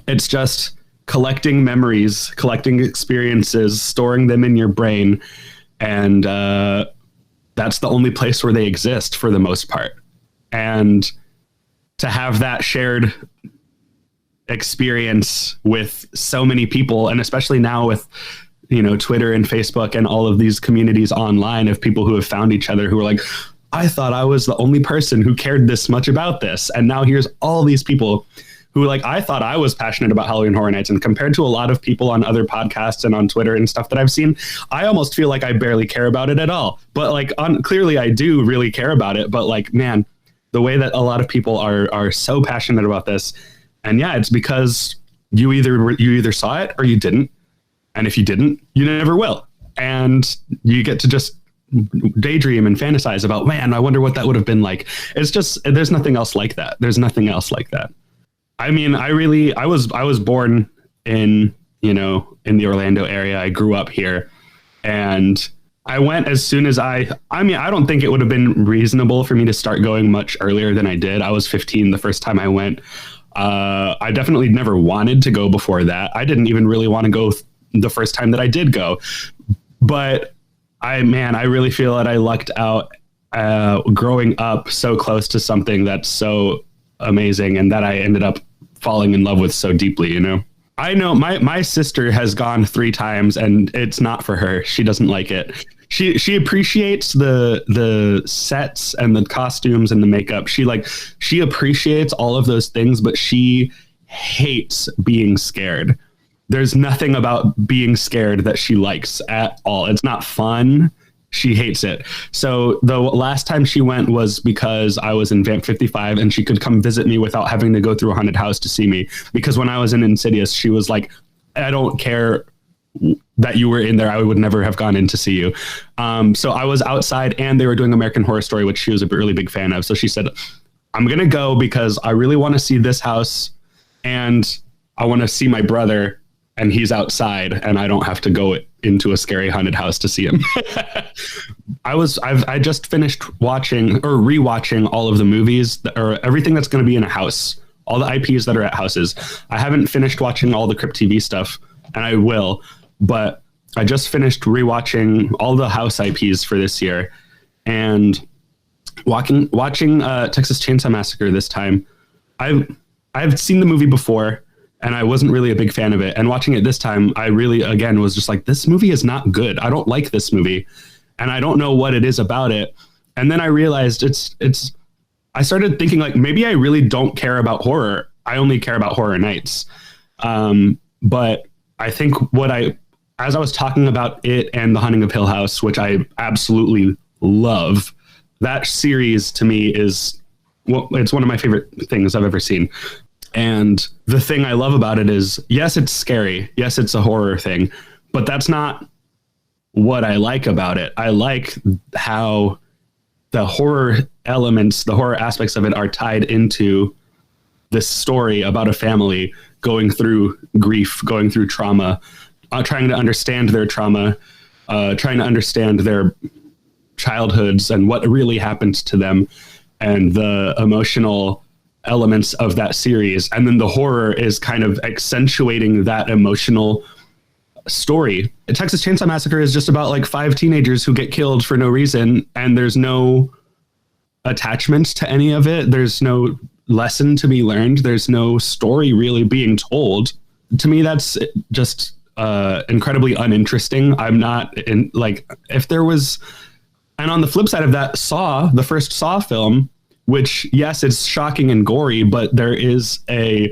it's just collecting memories, collecting experiences, storing them in your brain. And that's the only place where they exist for the most part. And to have that shared experience with so many people, and especially now with, you know, Twitter and Facebook and all of these communities online of people who have found each other who are like, I thought I was the only person who cared this much about this. And now here's all these people who like, I thought I was passionate about Halloween Horror Nights. And compared to a lot of people on other podcasts and on Twitter and stuff that I've seen, I almost feel like I barely care about it at all. But like, clearly I do really care about it. But like, man, the way that a lot of people are so passionate about this. And yeah, it's because you either saw it or you didn't. And if you didn't, you never will. And you get to just daydream and fantasize about, man, I wonder what that would have been like. It's just, there's nothing else like that. There's nothing else like that. I mean, I was born in, you know, in the Orlando area. I grew up here and I went as soon as I mean, I don't think it would have been reasonable for me to start going much earlier than I did. I was 15 the first time I went. I definitely never wanted to go before that. I didn't even really want to go the first time that I did go, but I really feel that I lucked out growing up so close to something that's so amazing and that I ended up falling in love with so deeply, you know? I know my sister has gone 3 times and it's not for her. She doesn't like it. She appreciates the sets and the costumes and the makeup. She appreciates all of those things, but she hates being scared. There's nothing about being scared that she likes at all. It's not fun. She hates it. So the last time she went was because I was in Vamp 55 and she could come visit me without having to go through a haunted house to see me. Because when I was in Insidious, she was like, I don't care that you were in there. I would never have gone in to see you. So I was outside and they were doing American Horror Story, which she was a really big fan of. So she said, I'm going to go because I really want to see this house and I want to see my brother and he's outside and I don't have to go into a scary haunted house to see him. I just finished watching or rewatching all of the movies or everything that's going to be in a house, all the IPs that are at houses. I haven't finished watching all the Crypt TV stuff and I will, but I just finished rewatching all the house IPs for this year and watching Texas Chainsaw Massacre this time. I've seen the movie before and I wasn't really a big fan of it. And watching it this time, I really, again, was just like, this movie is not good. I don't like this movie. And I don't know what it is about it. And then I realized I started thinking like, maybe I really don't care about horror. I only care about Horror Nights. But I think as I was talking about it and The Haunting of Hill House, which I absolutely love, that series to me is, well, it's one of my favorite things I've ever seen. And the thing I love about it is, yes, it's scary. Yes, it's a horror thing, but that's not what I like about it. I like how the horror elements, the horror aspects of it are tied into this story about a family going through grief, going through trauma, trying to understand their trauma, trying to understand their childhoods and what really happened to them and the emotional elements of that series. And then the horror is kind of accentuating that emotional story. Texas Chainsaw Massacre is just about like 5 teenagers who get killed for no reason. And there's no attachment to any of it. There's no lesson to be learned. There's no story really being told. To me, that's just incredibly uninteresting. I'm not in like, if there was, and on the flip side of that, Saw, the first Saw film, which, yes, it's shocking and gory, but there's a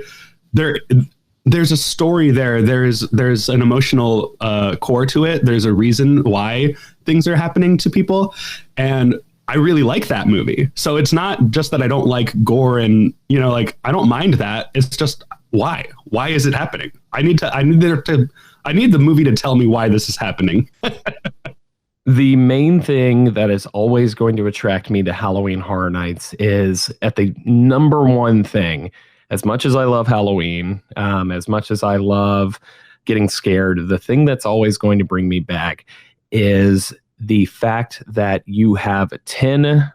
story there. There's an emotional core to it. There's a reason why things are happening to people. And I really like that movie. So it's not just that I don't like gore and, you know, like I don't mind that. It's just Why? Why is it happening? I need the movie to tell me why this is happening. The main thing that is always going to attract me to Halloween Horror Nights is at the number one thing. As much as I love Halloween, as much as I love getting scared, the thing that's always going to bring me back is the fact that you have 10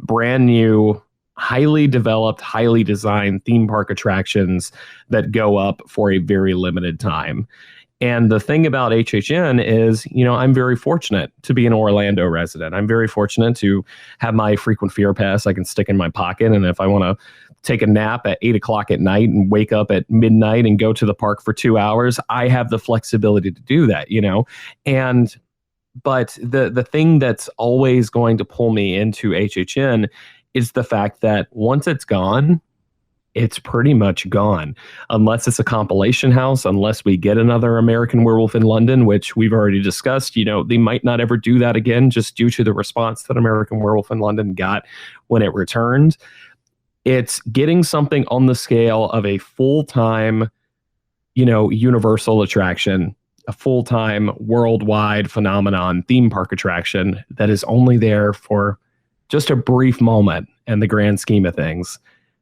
brand new, highly developed, highly designed theme park attractions that go up for a very limited time. And the thing about HHN is, I'm very fortunate to be an Orlando resident. I'm very fortunate to have my frequent fear pass I can stick in my pocket. And if I want to take a nap at 8 o'clock at night and wake up at midnight and go to the park for 2 hours, I have the flexibility to do that, But the thing that's always going to pull me into HHN is the fact that once it's gone, it's pretty much gone. Unless it's a compilation house, unless we get another American Werewolf in London, which we've already discussed, they might not ever do that again just due to the response that American Werewolf in London got when it returned. It's getting something on the scale of a full-time, Universal attraction, a full-time worldwide phenomenon theme park attraction that is only there for just a brief moment in the grand scheme of things.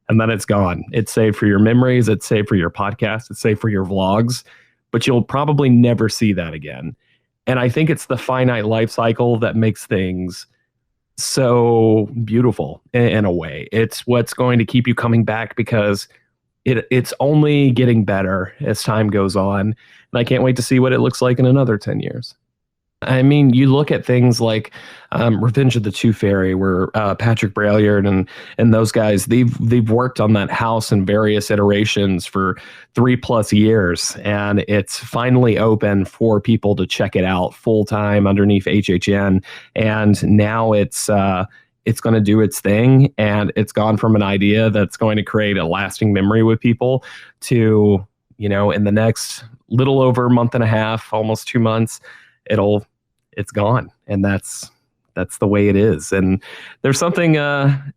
And then it's gone. It's saved for your memories. It's saved for your podcast. It's saved for your vlogs. But you'll probably never see that again. And I think it's the finite life cycle that makes things so beautiful in a way. It's what's going to keep you coming back because it's only getting better as time goes on. And I can't wait to see what it looks like in another 10 years. I mean, you look at things like Revenge of the Tooth Fairy, where Patrick Braillard and those guys, they've worked on that house in various iterations for 3+ years, and it's finally open for people to check it out full time underneath HHN. And now it's going to do its thing, and it's gone from an idea that's going to create a lasting memory with people to, in the next little over a month and a half, almost 2 months, it's gone. And that's the way it is. And there's something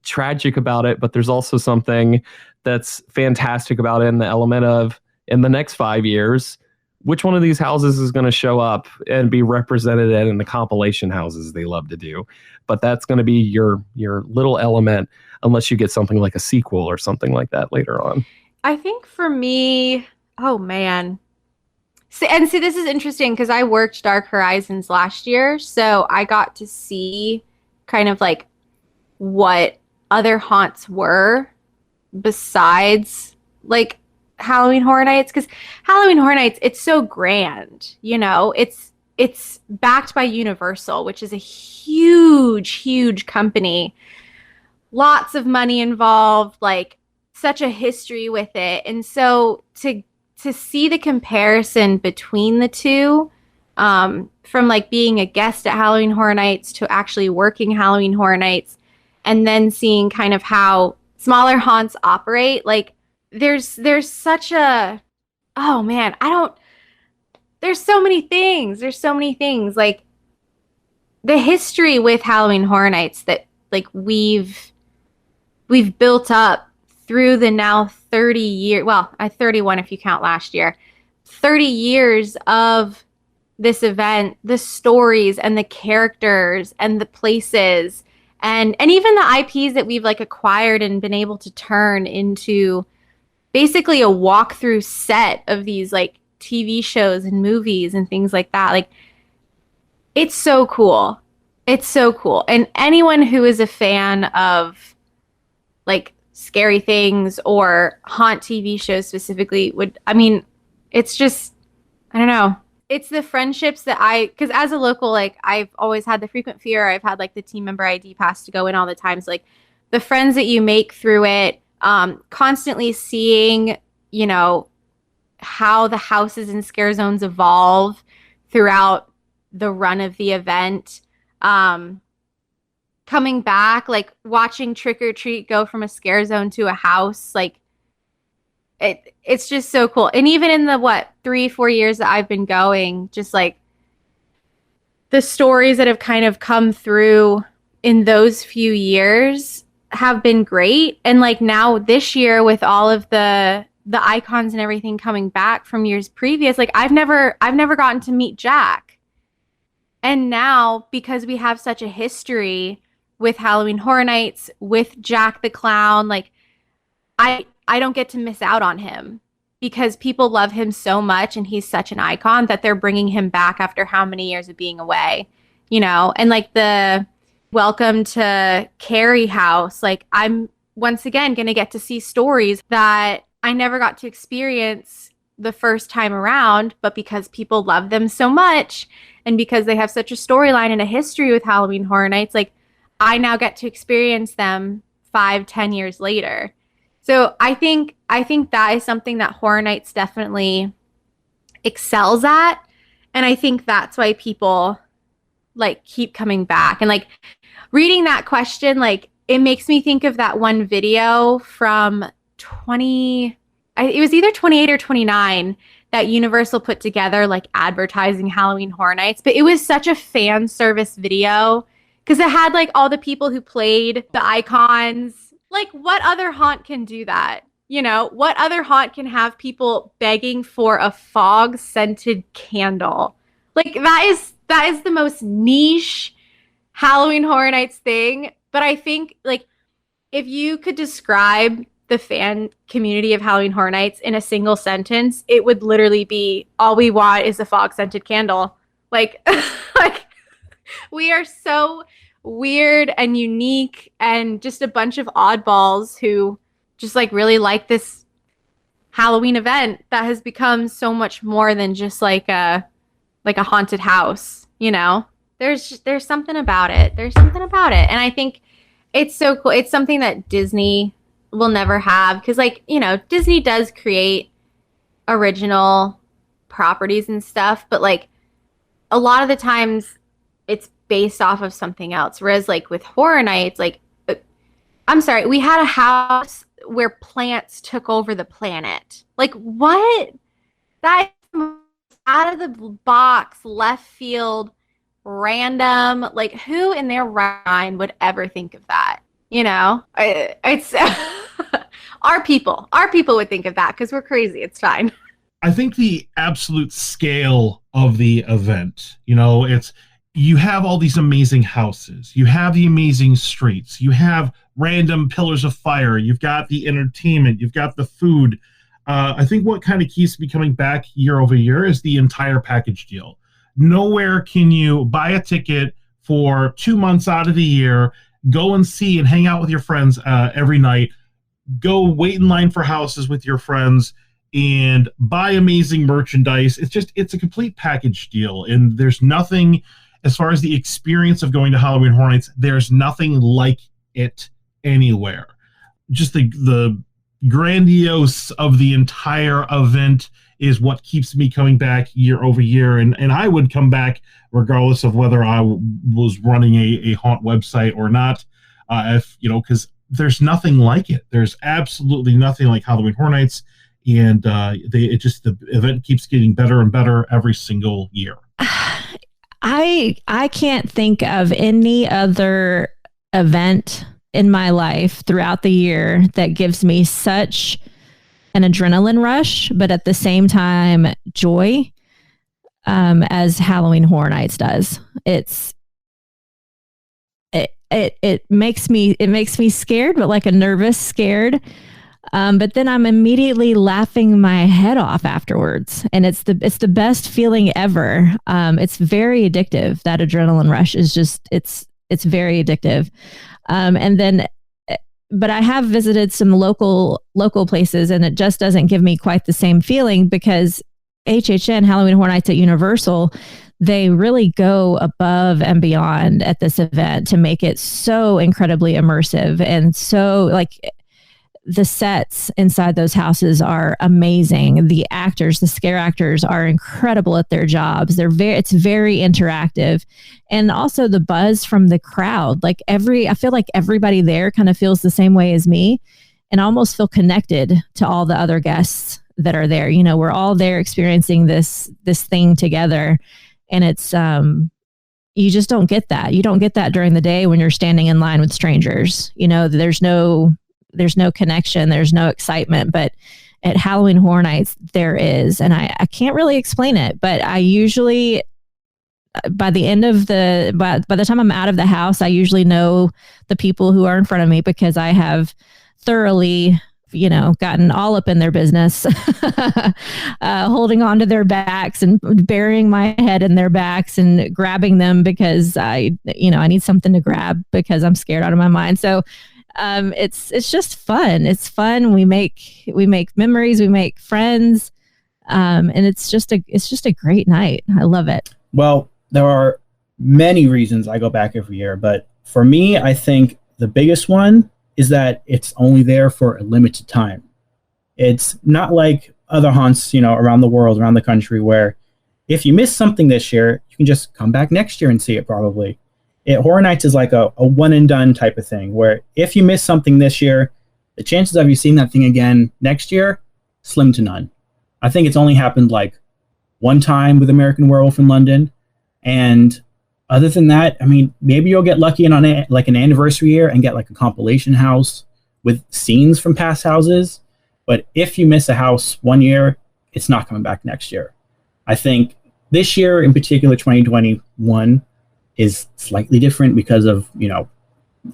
tragic about it, but there's also something that's fantastic about it in the element of, in the next 5 years, which one of these houses is going to show up and be represented in the compilation houses they love to do. But that's going to be your little element, unless you get something like a sequel or something like that later on. I think for me, oh man. See, this is interesting because I worked Dark Horizons last year, so I got to see kind of like what other haunts were besides like Halloween Horror Nights, because Halloween Horror Nights, it's so grand, it's backed by Universal, which is a huge company, lots of money involved, like such a history with it. And so to see the comparison between the two, from like being a guest at Halloween Horror Nights to actually working Halloween Horror Nights, and then seeing kind of how smaller haunts operate, like there's such a, oh man, there's so many things like the history with Halloween Horror Nights that like we've built up through the now 30 years, well, 31 if you count last year, 30 years of this event, the stories and the characters and the places and even the IPs that we've like acquired and been able to turn into basically a walkthrough set of these like TV shows and movies and things like that. Like, it's so cool. It's so cool. And anyone who is a fan of like scary things or haunt TV shows specifically it's just, I don't know. It's the friendships that because as a local, like I've always had the frequent fear. I've had like the team member ID pass to go in all the time. So like the friends that you make through it, constantly seeing, how the houses and scare zones evolve throughout the run of the event. Coming back, like watching Trick or Treat go from a scare zone to a house, like it's just so cool. And even in the 3-4 years that I've been going, just like the stories that have kind of come through in those few years have been great. And like now this year with all of the icons and everything coming back from years previous, like I've never gotten to meet Jack. And now because we have such a history with Halloween Horror Nights, with Jack the Clown, like I don't get to miss out on him because people love him so much and he's such an icon that they're bringing him back after how many years of being away, you know? And like the Welcome to Carrie house, like I'm once again going to get to see stories that I never got to experience the first time around, but because people love them so much and because they have such a storyline and a history with Halloween Horror Nights, like I now get to experience them 5-10 years later. So I think that is something that Horror Nights definitely excels at. And I think that's why people like keep coming back. And like reading that question, like it makes me think of that one video from it was either 28 or 29 that Universal put together, like advertising Halloween Horror Nights. But it was such a fan service video because it had like all the people who played the icons. Like what other haunt can do that? You know, what other haunt can have people begging for a fog scented candle? Like that is the most niche Halloween Horror Nights thing. But I think like if you could describe the fan community of Halloween Horror Nights in a single sentence, it would literally be all we want is a fog scented candle. Like, like we are so weird and unique and just a bunch of oddballs who just like really like this Halloween event that has become so much more than just like a haunted house, you know? There's something about it. There's something about it. And I think it's so cool. It's something that Disney will never have because like, you know, Disney does create original properties and stuff, but like a lot of the times it's based off of something else. Whereas like with Horror Nights, like I'm sorry, we had a house where plants took over the planet. Like what? That is out of the box, left field, random. Like who in their mind would ever think of that? You know, it's our people would think of that because we're crazy. It's fine. I think the absolute scale of the event, you know, you have all these amazing houses. You have the amazing streets. You have random pillars of fire. You've got the entertainment. You've got the food. I think what kind of keeps me coming back year over year is the entire package deal. Nowhere can you buy a ticket for 2 months out of the year, go and see and hang out with your friends every night, go wait in line for houses with your friends, and buy amazing merchandise. It's a complete package deal. And there's nothing, as far as the experience of going to Halloween Horror Nights, there's nothing like it anywhere. Just the grandiose of the entire event is what keeps me coming back year over year. And I would come back regardless of whether I was running a haunt website or not. If you know, because there's nothing like it. There's absolutely nothing like Halloween Horror Nights. And the event keeps getting better and better every single year. I can't think of any other event in my life throughout the year that gives me such an adrenaline rush, but at the same time joy, as Halloween Horror Nights does. It makes me scared, but like a nervous scared. But then I'm immediately laughing my head off afterwards, and it's the best feeling ever. It's very addictive. That adrenaline rush is just it's very addictive. But I have visited some local places, and it just doesn't give me quite the same feeling because HHN Halloween Horror Nights at Universal, they really go above and beyond at this event to make it so incredibly immersive. And so like the sets inside those houses are amazing. The actors, the scare actors are incredible at their jobs. It's very interactive. And also the buzz from the crowd, like I feel like everybody there kind of feels the same way as me and almost feel connected to all the other guests that are there. You know, we're all there experiencing this thing together. And it's you just don't get that. You don't get that during the day when you're standing in line with strangers. You know, there's no connection, there's no excitement, but at Halloween Horror Nights there is, and I can't really explain it, but I usually by the time I'm out of the house, I usually know the people who are in front of me because I have thoroughly, gotten all up in their business, holding on to their backs and burying my head in their backs and grabbing them because I need something to grab because I'm scared out of my mind. So it's just fun. It's fun. We make memories, we make friends. And it's just a great night. I love it. Well, there are many reasons I go back every year, but for me, I think the biggest one is that it's only there for a limited time. It's not like other haunts, around the world, around the country, where if you miss something this year, you can just come back next year and see it probably. Horror Nights is like a one and done type of thing, where if you miss something this year, the chances of you seeing that thing again next year, slim to none. I think it's only happened like one time with American Werewolf in London. And other than that, I mean, maybe you'll get lucky on an anniversary year and get like a compilation house with scenes from past houses. But if you miss a house one year, it's not coming back next year. I think this year in particular, 2021, is slightly different because of,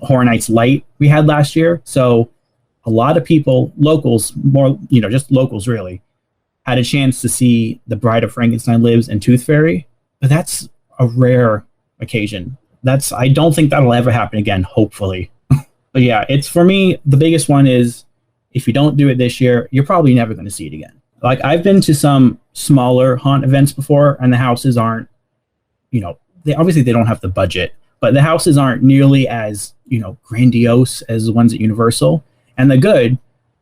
Horror Nights Light we had last year. So a lot of people, locals, more, just locals really, had a chance to see The Bride of Frankenstein Lives and Tooth Fairy. But that's a rare occasion. I don't think that'll ever happen again, hopefully. But yeah, it's, for me, the biggest one is if you don't do it this year, you're probably never going to see it again. Like, I've been to some smaller haunt events before, and the houses aren't, they don't have the budget, but the houses aren't nearly as, grandiose as the ones at Universal, and they're good.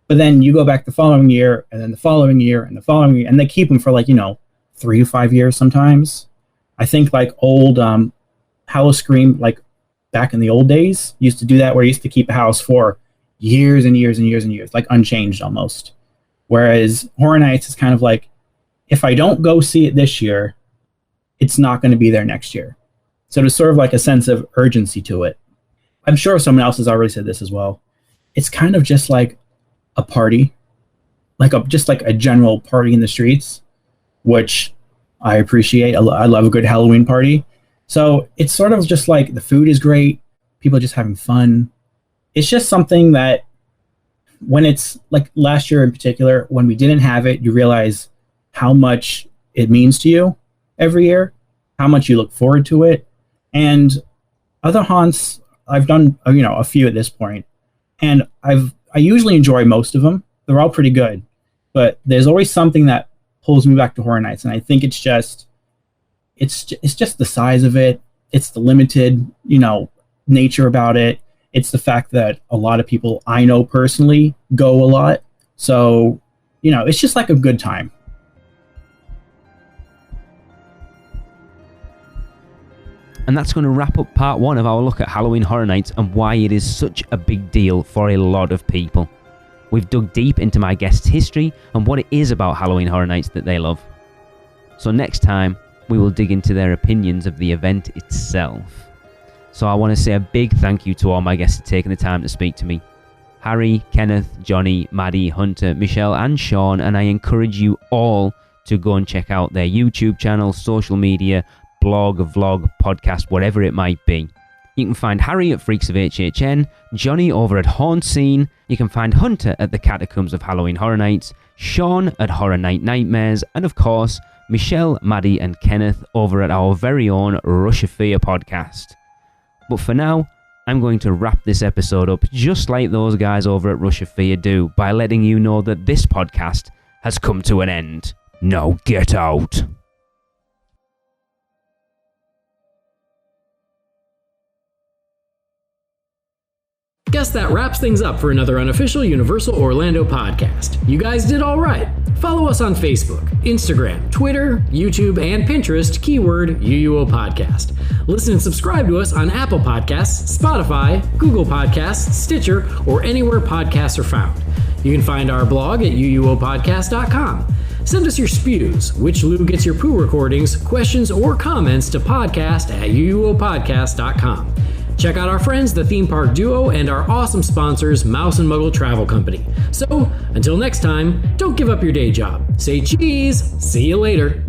But then you go back the following year, and then the following year, and the following year, and they keep them for 3 to 5 years sometimes. I think like old Howl-O-Scream, like back in the old days, used to do that, where you used to keep a house for years and years and years and years, like unchanged almost. Whereas Horror Nights is kind of like, if I don't go see it this year, it's not going to be there next year. So there's sort of like a sense of urgency to it. I'm sure someone else has already said this as well. It's kind of just like a party, just like a general party in the streets, which I appreciate. I love a good Halloween party. So it's sort of just like the food is great. People are just having fun. It's just something that when it's like last year in particular, when we didn't have it, you realize how much it means to you every year, how much you look forward to it. And other haunts, I've done, a few at this point, and I usually enjoy most of them. They're all pretty good, but there's always something that pulls me back to Horror Nights, and I think it's just the size of it. It's the limited, nature about it. It's the fact that a lot of people I know personally go a lot. So, it's just like a good time. And that's going to wrap up part 1 of our look at Halloween Horror Nights and why it is such a big deal for a lot of people. We've dug deep into my guests' history and what it is about Halloween Horror Nights that they love. So next time, we will dig into their opinions of the event itself. So I want to say a big thank you to all my guests for taking the time to speak to me. Harry, Kenneth, Johnny, Maddie, Hunter, Michelle and Sean, and I encourage you all to go and check out their YouTube channel, social media, blog, vlog, podcast, whatever it might be. You can find Harry at Freaks of HHN, Johnny over at Haunt Scene, you can find Hunter at the Catacombs of Halloween Horror Nights, Sean at Horror Night Nightmares, and of course, Michelle, Maddie and Kenneth over at our very own Rush of Fear podcast. But for now, I'm going to wrap this episode up just like those guys over at Rush of Fear do, by letting you know that this podcast has come to an end. Now get out. Guess that wraps things up for another unofficial Universal Orlando podcast. You guys did all right. Follow us on Facebook, Instagram, Twitter, YouTube, and Pinterest, keyword UUO Podcast. Listen and subscribe to us on Apple Podcasts, Spotify, Google Podcasts, Stitcher, or anywhere podcasts are found. You can find our blog at uuopodcast.com. Send us your spews, which Lou gets your poo recordings, questions, or comments to podcast@uuopodcast.com. Check out our friends, the Theme Park Duo, and our awesome sponsors, Mouse and Muggle Travel Company. So, until next time, don't give up your day job. Say cheese. See you later.